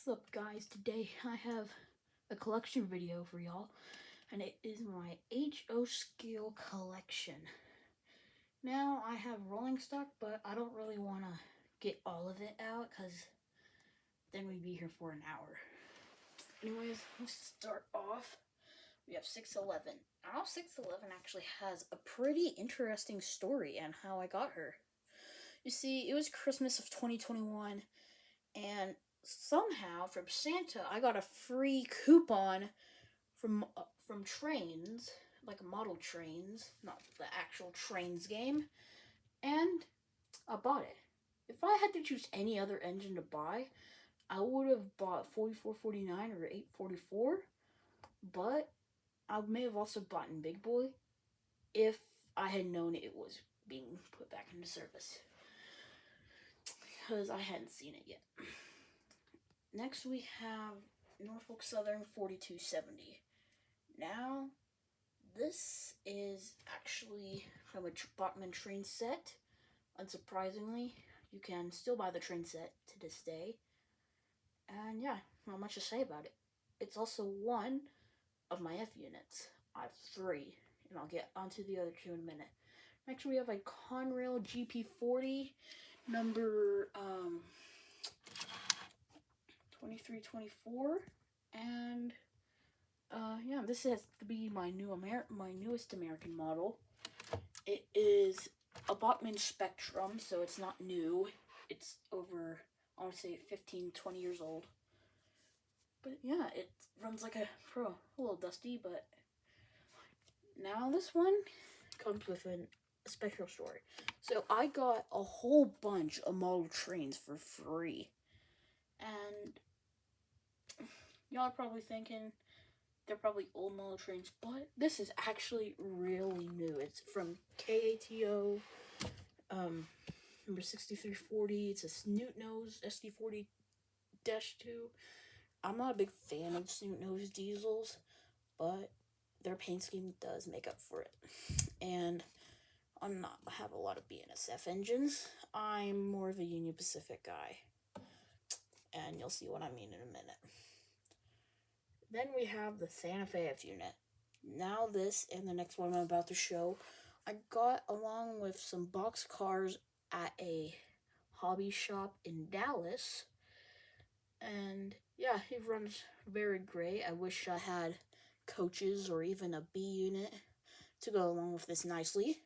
What's up, guys? Today I have a collection video for y'all, and it is my HO scale collection. Now I have rolling stock, but I don't really want to get all of it out because then we'd be here for an hour. Anyways, let's start off. We have 611. Now 611 actually has a pretty interesting story and how I got her. You see, it was Christmas of 2021, and somehow from Santa I got a free coupon from trains, like model trains, not the actual trains game, and I bought it. If I had to choose any other engine to buy, I would have bought 4449 or 844, but I may have also bought in Big Boy if I had known it was being put back into service, because I hadn't seen it yet. Next we have Norfolk Southern 4270. Now, this is actually from a Bachmann train set. Unsurprisingly, you can still buy the train set to this day. And yeah, not much to say about it. It's also one of my F units. I have three, and I'll get onto the other two in a minute. Next we have a Conrail GP40, number 2324, and yeah, this has to be my newest American model. It is a Bachmann Spectrum, so it's not new. It's over, I want to say 15, 20 years old. But yeah, it runs like a pro. A little dusty, but now this one comes with a special story. So I got a whole bunch of model trains for free. And y'all are probably thinking they're probably old model trains, but this is actually really new. It's from KATO, number 6340. It's a Snoot Nose SD40-2. I'm not a big fan of Snoot Nose diesels, but their paint scheme does make up for it. And I'm not have a lot of BNSF engines. I'm more of a Union Pacific guy, and you'll see what I mean in a minute. Then we have the Santa Fe F unit. Now this and the next one I'm about to show, I got along with some box cars at a hobby shop in Dallas. And yeah, it runs very great. I wish I had coaches or even a B unit to go along with this nicely.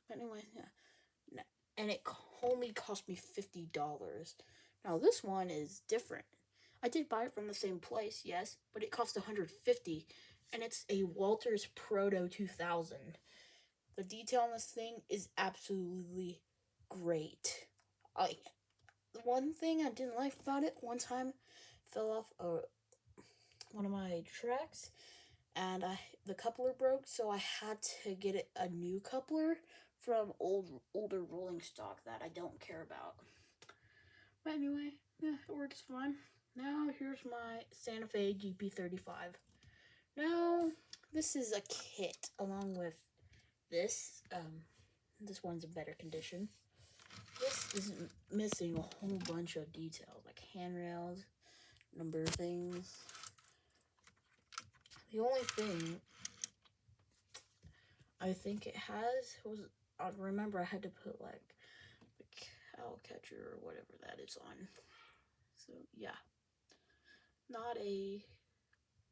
But anyway, yeah. And it only cost me $50. Now this one is different. I did buy it from the same place, yes, but it cost $150, and it's a Walters Proto 2000. The detail on this thing is absolutely great. The one thing I didn't like about it, one time fell off one of my tracks, and the coupler broke, so I had to get a new coupler from older rolling stock that I don't care about. But anyway, yeah, it works fine. Now here's my Santa Fe GP35. Now this is a kit along with this. This one's in better condition. This is missing a whole bunch of details, like handrails, number things. The only thing I think it has was, I remember I had to put like the cow catcher or whatever that is on. So yeah, not a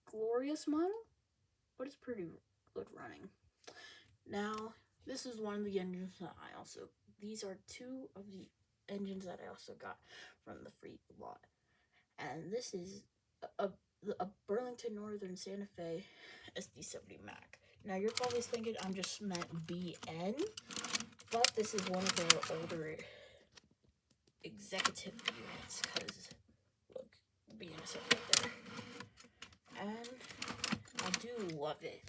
glorious model, but it's pretty good running. Now, this is one of the engines that these are two of the engines that I also got from the free lot. And this is a Burlington Northern Santa Fe SD70 Mac. Now, you're probably thinking I'm just meant BN, but this is one of their older executive units, because, look, BNSF right there. And I do love it.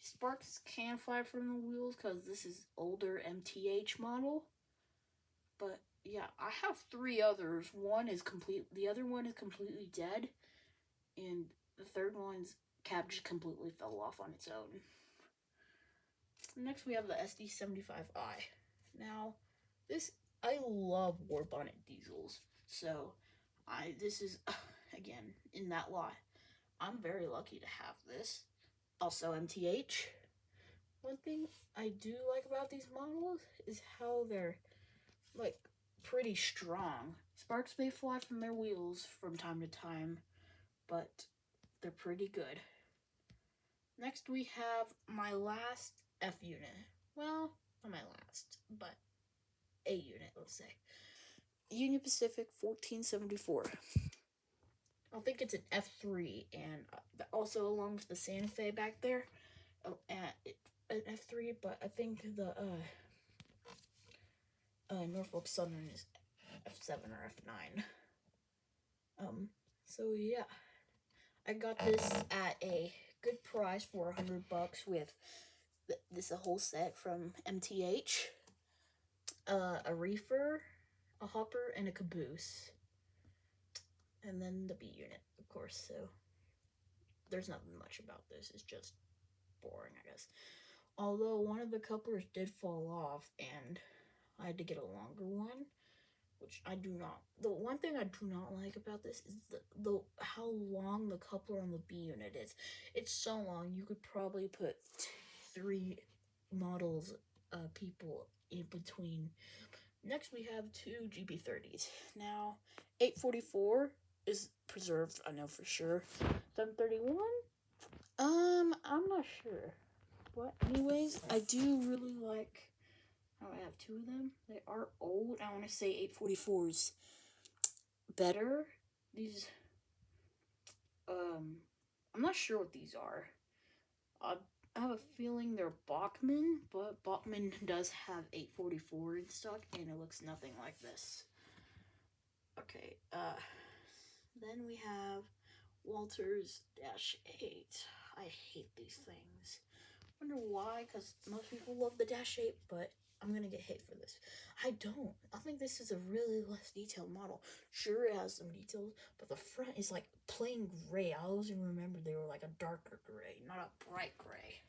Sparks can fly from the wheels because this is older MTH model. But yeah, I have three others. The other one is completely dead, and the third one's cab just completely fell off on its own. Next we have the SD75i. Now, I love war bonnet diesels, so this is a again in that lot. I'm very lucky to have this. Also, MTH. One thing I do like about these models is how they're like pretty strong. Sparks may fly from their wheels from time to time, but they're pretty good. Next we have my last F unit. Well, not my last, but A unit, let's say. Union Pacific 1474. I think it's an F3, and also along with the Santa Fe back there, an F3, but I think the Norfolk Southern is F7 or F9. So yeah, I got this at a good price for $100 with this a whole set from MTH, a reefer, a hopper, and a caboose, and then the B unit, of course. So there's nothing much about this. It's just boring, I guess. Although one of the couplers did fall off, and I had to get a longer one, which I do not. The one thing I do not like about this is the how long the coupler on the B unit is. It's so long, you could probably put 3 models, people in between. Next, we have 2 GB30s. Now, 844 is preserved, I know for sure. 731? I'm not sure. But anyways, I do really like how I have 2 of them. They are old. I want to say 844's better. These, I'm not sure what these are. I have a feeling they're Bachmann, but Bachmann does have 844 in stock, and it looks nothing like this. Okay, then we have Walters -8. I hate these things. Wonder why, because most people love the -8, but I'm gonna get hate for this. I don't. I think this is a really less detailed model. Sure, it has some details, but the front is like plain gray. I always remember they were like a darker gray, not a bright gray.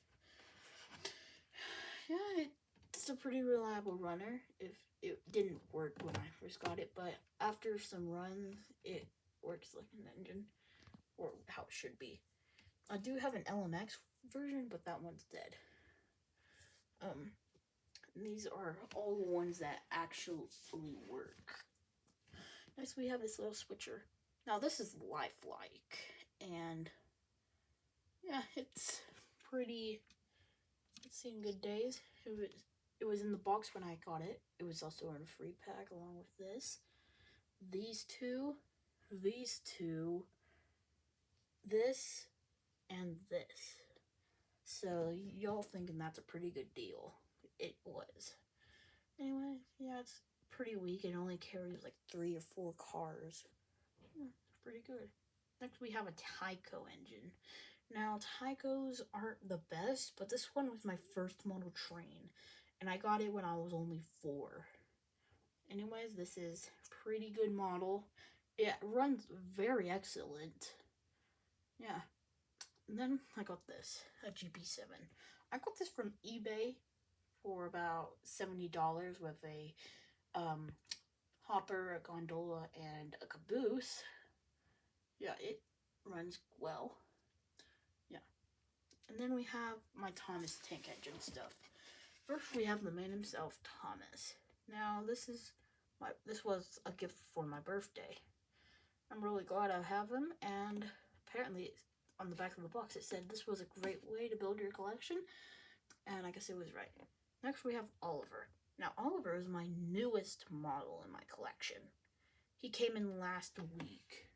Yeah, it's a pretty reliable runner. If it didn't work when I first got it, but after some runs, it works like an engine, or how it should be. I do have an LMX version, but that one's dead. These are all the ones that actually work. Next, we have this little switcher. Now, this is lifelike, and yeah, it's pretty. It's seen good days. It was in the box when I got it. It was also in a free pack along with this. These two, this, and this. So y'all thinking that's a pretty good deal. It was. Anyway, yeah, it's pretty weak. It only carries like 3 or 4 cars. Yeah, pretty good. Next, we have a Tyco engine. Now, Tycos aren't the best, but this one was my first model train, and I got it when I was only 4. Anyways, this is a pretty good model. It runs very excellent. Yeah. And then I got this, a GP7. I got this from eBay for about $70 with a hopper, a gondola, and a caboose. Yeah, it runs well. Yeah. And then we have my Thomas tank engine stuff. First, we have the man himself, Thomas. Now, this was a gift for my birthday. I'm really glad I have him, and apparently on the back of the box it said this was a great way to build your collection, and I guess it was right. Next, we have Oliver. Now, Oliver is my newest model in my collection. He came in last week.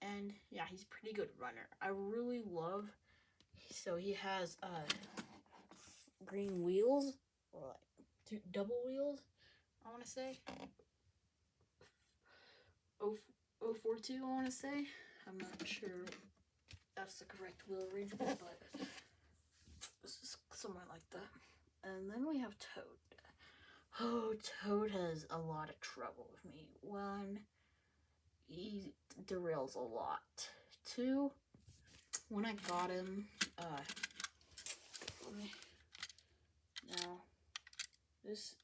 And yeah, he's a pretty good runner. I really love, so he has green wheels, or like double wheels, I want to say. 042, I want to say. I'm not sure that's the correct wheel arrangement, but it's just somewhere like that. And then we have Toad. Oh, Toad has a lot of trouble with me. 1, he derails a lot. 2, when I got him, now, this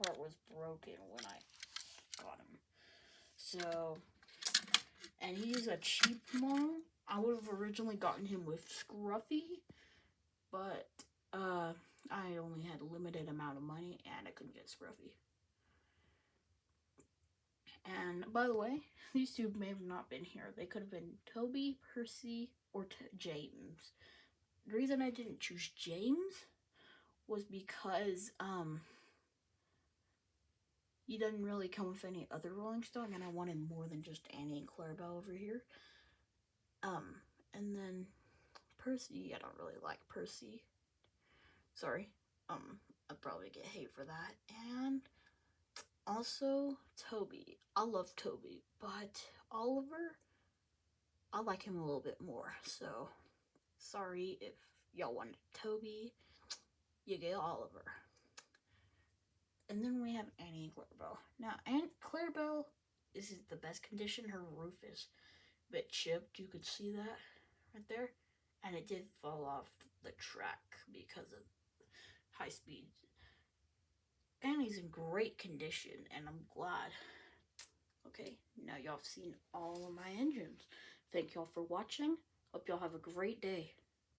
part was broken when I got him. So, and he's a cheap model. I would have originally gotten him with Scruffy, but I only had a limited amount of money and I couldn't get Scruffy. And by the way, these two may have not been here. They could have been Toby, Percy, or James. The reason I didn't choose James was because he doesn't really come with any other Rolling Stone, and I wanted more than just Annie and Clarabelle over here. And then Percy, I don't really like Percy. Sorry. I'd probably get hate for that. And also Toby. I love Toby, but Oliver, I like him a little bit more. So sorry if y'all wanted Toby, you get Oliver. And then we have Annie and Clarabelle. Now, Aunt Clarabelle is in the best condition. Her roof is a bit chipped. You could see that right there. And it did fall off the track because of high speed. Annie's in great condition, and I'm glad. Okay, now y'all have seen all of my engines. Thank y'all for watching. Hope y'all have a great day.